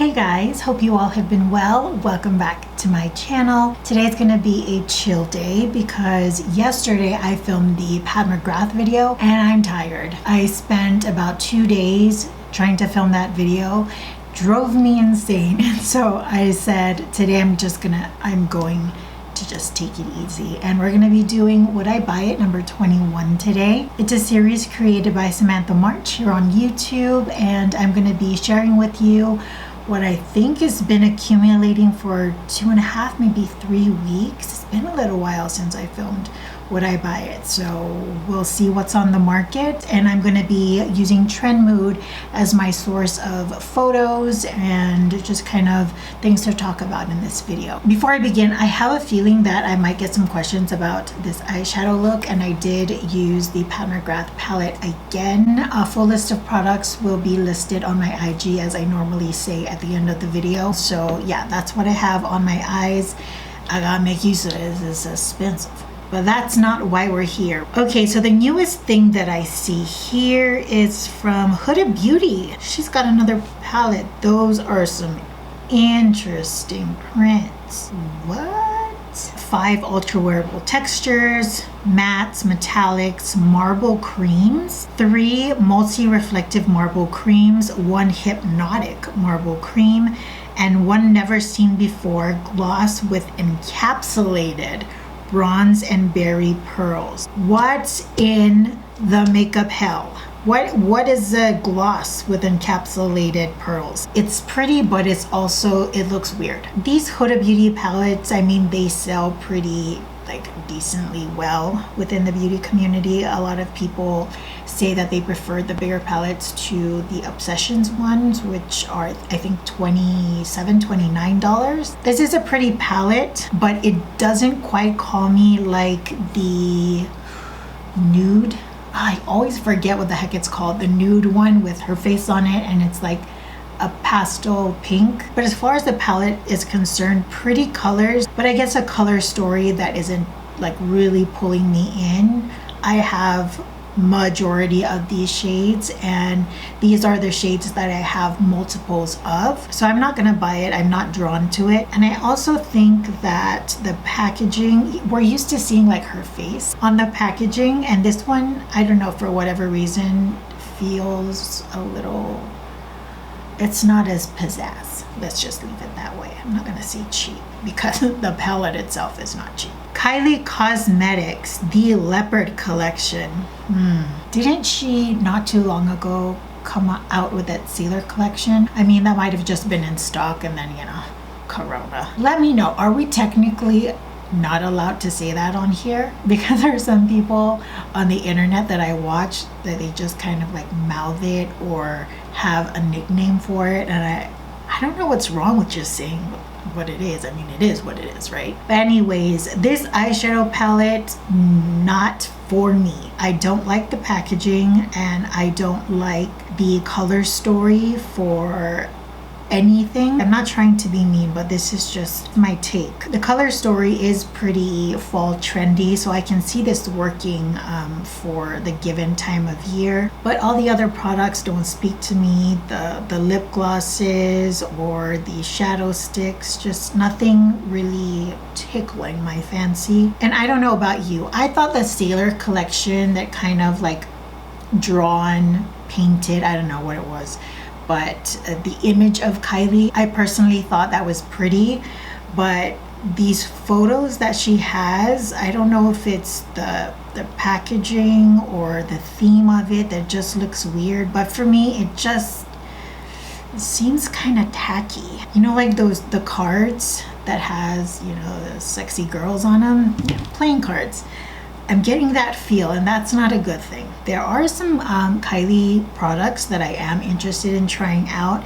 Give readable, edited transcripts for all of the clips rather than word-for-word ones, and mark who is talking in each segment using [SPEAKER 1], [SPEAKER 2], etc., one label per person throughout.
[SPEAKER 1] Hey guys, hope you all have been well. Welcome back to my channel. Today's gonna be a chill day because yesterday I filmed the Pat McGrath video and I'm tired. I spent about 2 days trying to film that video. Drove me insane. And so I said today I'm going to just take it easy, and we're gonna be doing Would I Buy It number 21 today. It's a series created by Samantha March here on YouTube, and I'm gonna be sharing with you what I think has been accumulating for 2.5, maybe 3 weeks. It's been a little while since I filmed Would I Buy It, so we'll see what's on the market. And I'm going to be using Trendmood as my source of photos and just kind of things to talk about in this video. Before I begin, I have a feeling that I might get some questions about this eyeshadow look, and I did use the Pat McGrath palette again. A full list of products will be listed on my IG, as I normally say at the end of the video. So yeah, that's what I have on my eyes. I gotta make use of it. This is expensive. But that's not why we're here. Okay, so the newest thing that I see here is from Huda Beauty. She's got another palette. Those are some interesting prints. What? 5 ultra wearable textures, mattes, metallics, marble creams, 3 multi-reflective marble creams, 1 hypnotic marble cream, and 1 never seen before gloss with encapsulated bronze and berry pearls. What's in the makeup hell? What is a gloss with encapsulated pearls? It's pretty, but it looks weird. These Huda Beauty palettes, I mean, they sell pretty decently well within the beauty community. A lot of people say that they prefer the bigger palettes to the Obsessions ones, which are I think $29. This is a pretty palette, but it doesn't quite call me like the nude. I always forget what the heck it's called. The nude one with her face on it, and it's like a pastel pink. But as far as the palette is concerned, pretty colors, but I guess a color story that isn't like really pulling me in. I have majority of these shades, and these are the shades that I have multiples of, so I'm not gonna buy it. I'm not drawn to it. And I also think that the packaging, we're used to seeing like her face on the packaging, and this one, I don't know, for whatever reason, feels a little, it's not as pizzazz. Let's just leave it that way. I'm not gonna say cheap because the palette itself is not cheap. Kylie Cosmetics, the Leopard collection. Didn't she not too long ago come out with that Sailor collection? I mean, that might have just been in stock and then, Corona. Let me know, are we technically not allowed to say that on here? Because there are some people on the internet that I watch that they just kind of like mouth it or have a nickname for it, and I don't know what's wrong with just saying what it is. I mean, it is what it is, right? But anyways, this eyeshadow palette, not for me. I don't like the packaging, and I don't like the color story for anything. I'm not trying to be mean, but this is just my take. The color story is pretty fall trendy, so I can see this working for the given time of year. But all the other products don't speak to me. The lip glosses or the shadow sticks, just nothing really tickling my fancy. And I don't know about you, I thought the Sailor collection, that kind of like drawn, painted, I don't know what it was, but the image of Kylie, I personally thought that was pretty. But these photos that she has, I don't know if it's the packaging or the theme of it that just looks weird, but for me it seems kind of tacky. Like the cards that has the sexy girls on them, playing cards. I'm getting that feel, and that's not a good thing. There are some Kylie products that I am interested in trying out,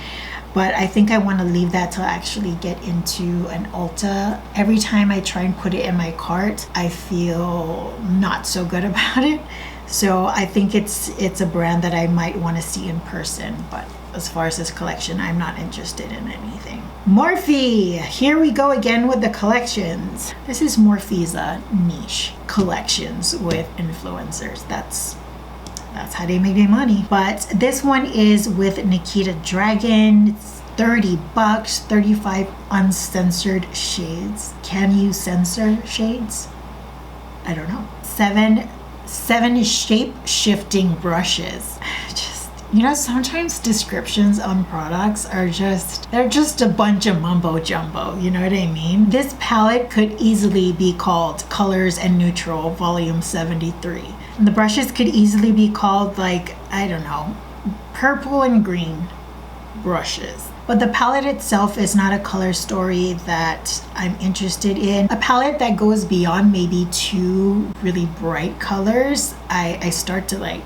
[SPEAKER 1] but I think I want to leave that to actually get into an Ulta. Every time I try and put it in my cart, I feel not so good about it. So I think it's a brand that I might want to see in person, but as far as this collection, I'm not interested in anything. Morphe, here we go again with the collections. This is Morphe's niche collections with influencers. That's how they make their money. But this one is with Nikita Dragon. It's $30, 35 uncensored shades. Can you censor shades? I don't know. Seven shape shifting brushes. Just, you know, sometimes descriptions on products are they're just a bunch of mumbo jumbo, you know what I mean? This palette could easily be called Colors and Neutral Volume 73. And the brushes could easily be called, like, I don't know, purple and green brushes. But the palette itself is not a color story that I'm interested in. A palette that goes beyond maybe 2 really bright colors, I start to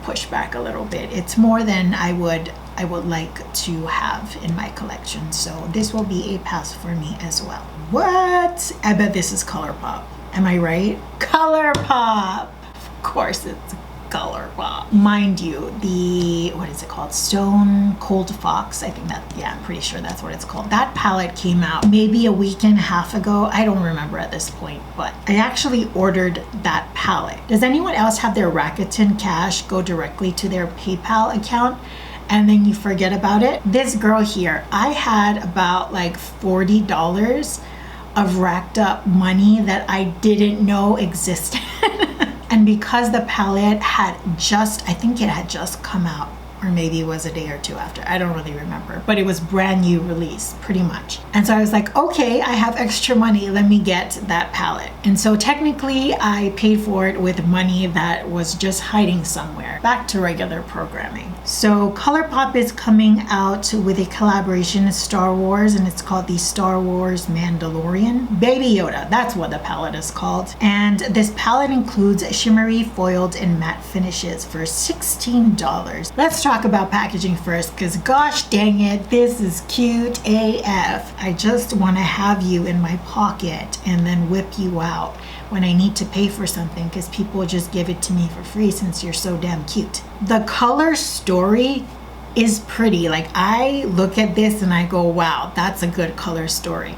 [SPEAKER 1] push back a little bit. It's more than I would like to have in my collection. So this will be a pass for me as well. What? I bet this is ColourPop. Am I right? ColourPop! Of course it's ColourPop. Mind you, what is it called? Stone Cold Fox. I think I'm pretty sure that's what it's called. That palette came out maybe a week and a half ago. I don't remember at this point, but I actually ordered that palette. Does anyone else have their Rakuten cash go directly to their PayPal account and then you forget about it? This girl here, I had about like $40 of racked up money that I didn't know existed. And because the palette I think it had just come out, or maybe it was a day or two after, I don't really remember, but it was brand new release pretty much. And so I was like, okay, I have extra money, let me get that palette. And so technically I paid for it with money that was just hiding somewhere. Back to regular programming. So ColourPop is coming out with a collaboration with Star Wars, and it's called the Star Wars Mandalorian. Baby Yoda, that's what the palette is called. And this palette includes shimmery, foiled, and matte finishes for $16. Let's talk about packaging first, because gosh dang it, this is cute AF. I just want to have you in my pocket and then whip you out when I need to pay for something, because people just give it to me for free since you're so damn cute. The color story is pretty. Like, I look at this and I go, wow, that's a good color story.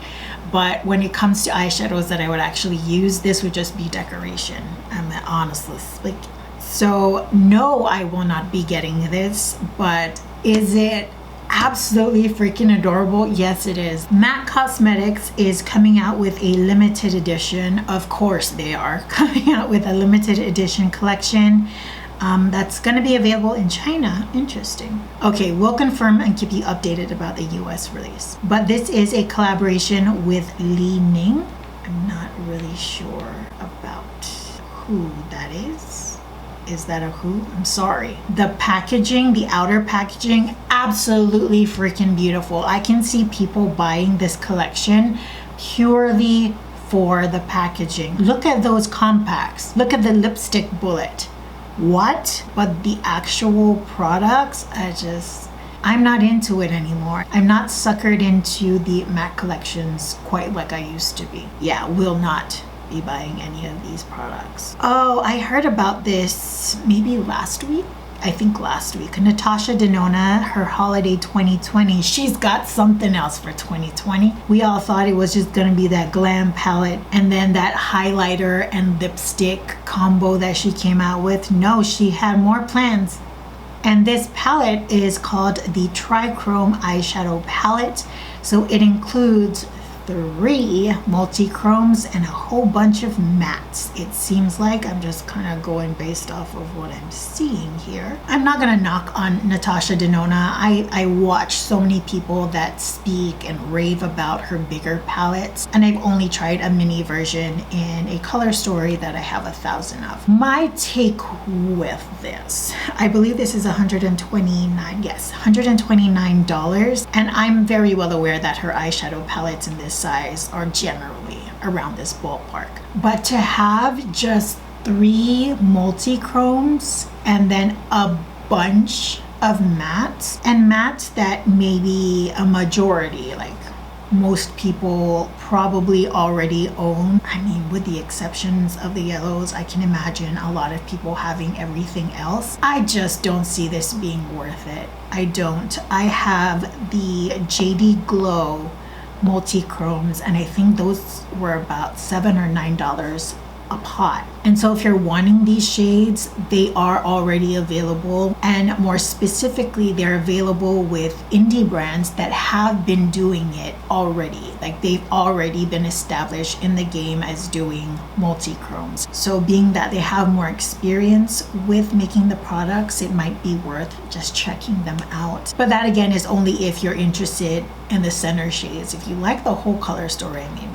[SPEAKER 1] But when it comes to eyeshadows that I would actually use, this would just be decoration. I'm honestly like, so no, I will not be getting this, but is it absolutely freaking adorable? Yes, it is. MAC Cosmetics is coming out with a limited edition. Of course they are coming out with a limited edition collection that's going to be available in China. Interesting. Okay, we'll confirm and keep you updated about the US release. But this is a collaboration with Li Ning. I'm not really sure about who that is. Is that a who? I'm sorry. The packaging, the outer packaging, absolutely freaking beautiful. I can see people buying this collection purely for the packaging. Look at those compacts. Look at the lipstick bullet. What? But the actual products, I'm not into it anymore. I'm not suckered into the MAC collections quite like I used to be. Yeah, will not be buying any of these products. Oh, I heard about this maybe last week. I think last week. Natasha Denona, her holiday 2020, she's got something else for 2020. We all thought it was just gonna be that glam palette and then that highlighter and lipstick combo that she came out with. No, she had more plans. And this palette is called the Trichrome Eyeshadow Palette. So it includes 3 multi-chromes and a whole bunch of mattes. It seems like I'm just kind of going based off of what I'm seeing here. I'm not gonna knock on Natasha Denona. I watch so many people that speak and rave about her bigger palettes, and I've only tried a mini version in a color story that I have 1,000 of. My take with this, I believe this is $129, and I'm very well aware that her eyeshadow palettes in this size are generally around this ballpark. But to have just 3 multi-chromes and then a bunch of mattes, and mattes that maybe a majority, like most people probably already own. I mean, with the exceptions of the yellows, I can imagine a lot of people having everything else. I just don't see this being worth it. I don't. I have the JD Glow multi-chromes, and I think those were about $7 or $9 a pot. And so if you're wanting these shades, they are already available, and more specifically, they're available with indie brands that have been doing it already. Like they've already been established in the game as doing multi-chromes. So being that they have more experience with making the products, it might be worth just checking them out. But that again is only if you're interested in the center shades. If you like the whole color story, I mean,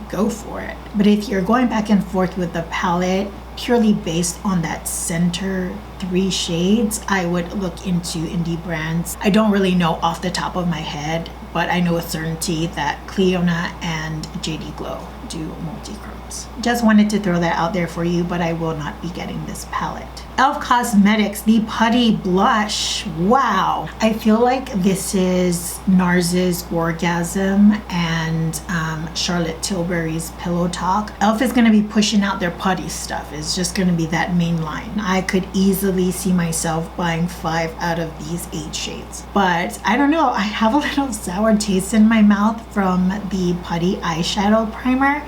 [SPEAKER 1] go for it. But if you're going back and forth with the palette purely based on that center 3 shades, I would look into indie brands. I don't really know off the top of my head, but I know with certainty that Clionadh and JD Glow do multi-chromes. Just wanted to throw that out there for you, but I will not be getting this palette. e.l.f. Cosmetics, the Putty Blush. Wow. I feel like this is NARS's Orgasm and Charlotte Tilbury's Pillow Talk. e.l.f. is going to be pushing out their putty stuff. It's just going to be that main line. I could easily see myself buying 5 out of these 8 shades. But I don't know. I have a little sour taste in my mouth from the Putty eyeshadow primer.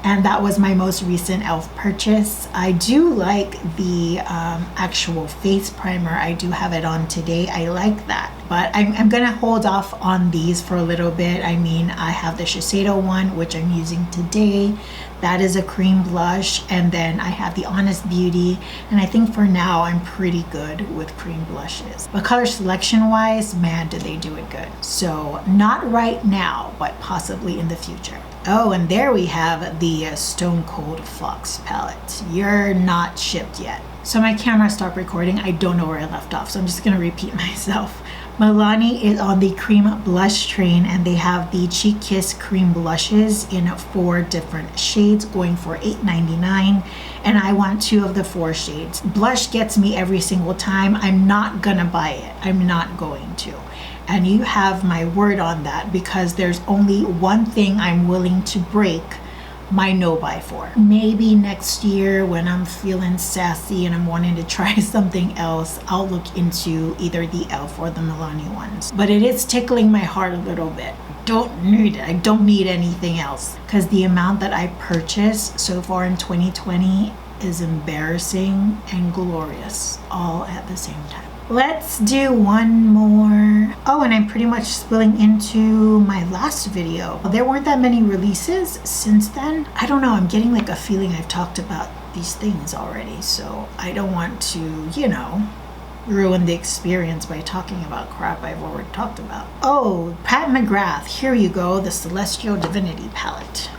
[SPEAKER 1] And that was my most recent e.l.f. purchase. I do like the actual face primer. I do have it on today. I like that. But I'm gonna hold off on these for a little bit. I mean, I have the Shiseido one, which I'm using today. That is a cream blush. And then I have the Honest Beauty. And I think for now, I'm pretty good with cream blushes. But color selection wise, man, did they do it good. So not right now, but possibly in the future. Oh, and there we have the Stone Cold Fox palette. You're not shipped yet. So my camera stopped recording. I don't know where I left off, so I'm just gonna repeat myself. Milani is on the cream blush train, and they have the Cheek Kiss cream blushes in 4 different shades, going for $8.99, and I want 2 of the 4 shades. Blush gets me every single time. I'm not gonna buy it. I'm not going to. And you have my word on that, because there's only one thing I'm willing to break my no buy for. Maybe next year when I'm feeling sassy and I'm wanting to try something else, I'll look into either the e.l.f. or the Milani ones. But it is tickling my heart a little bit. Don't need it. I don't need anything else, because the amount that I purchased so far in 2020 is embarrassing and glorious all at the same time. Let's do one more. Oh, and I'm pretty much spilling into my last video. There weren't that many releases since then. I don't know, I'm getting like a feeling I've talked about these things already, so I don't want to, you know, ruin the experience by talking about crap I've already talked about. Oh, Pat McGrath, here you go, the Celestial Divinity palette.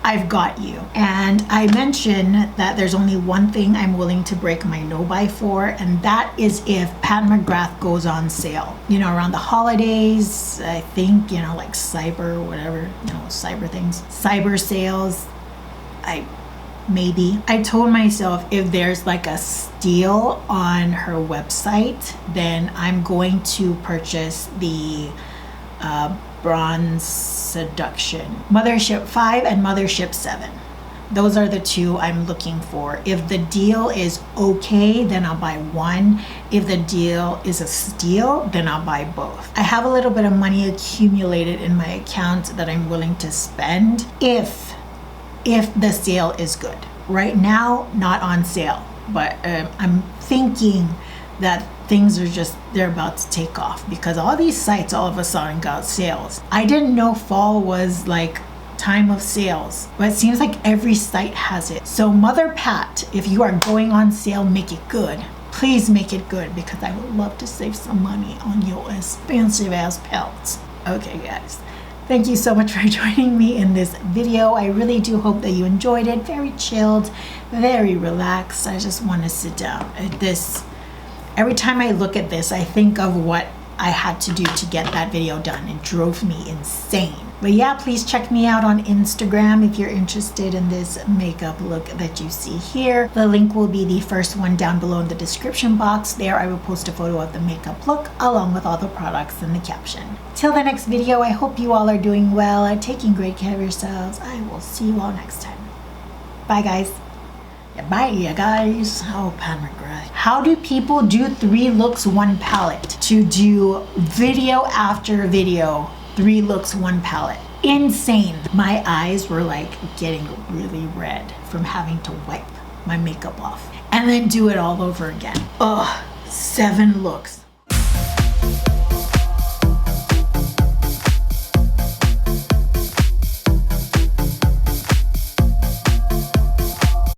[SPEAKER 1] I've got you. And I mentioned that there's only one thing I'm willing to break my no buy for, and that is if Pat McGrath goes on sale. You know, around the holidays, I think, you know, like cyber, whatever, you know, cyber things, cyber sales. Maybe. I told myself if there's like a steal on her website, then I'm going to purchase the Bronze Seduction, Mothership 5 and Mothership 7. Those are the 2 I'm looking for. If the deal is okay, then I'll buy 1. If the deal is a steal, then I'll buy both. I have a little bit of money accumulated in my account that I'm willing to spend if the sale is good. Right now, not on sale, but I'm thinking that things are just, they're about to take off, because all these sites all of a sudden got sales. I didn't know fall was like time of sales, but it seems like every site has it. So Mother Pat, if you are going on sale, make it good. Please make it good, because I would love to save some money on your expensive ass pelts. Okay guys, thank you so much for joining me in this video. I really do hope that you enjoyed it. Very chilled, very relaxed. I just want to sit down at this. Every time I look at this, I think of what I had to do to get that video done. It drove me insane. But yeah, please check me out on Instagram if you're interested in this makeup look that you see here. The link will be the first one down below in the description box. There I will post a photo of the makeup look along with all the products in the caption. Till the next video, I hope you all are doing well and taking great care of yourselves. I will see you all next time. Bye guys. Yeah, bye you guys. Oh, Pat McGrath. How do people do 3 looks, 1 palette? To do video after video, 3 looks, 1 palette. insane. My eyes were like getting really red from having to wipe my makeup off and then do it all over again. Ugh, 7 looks.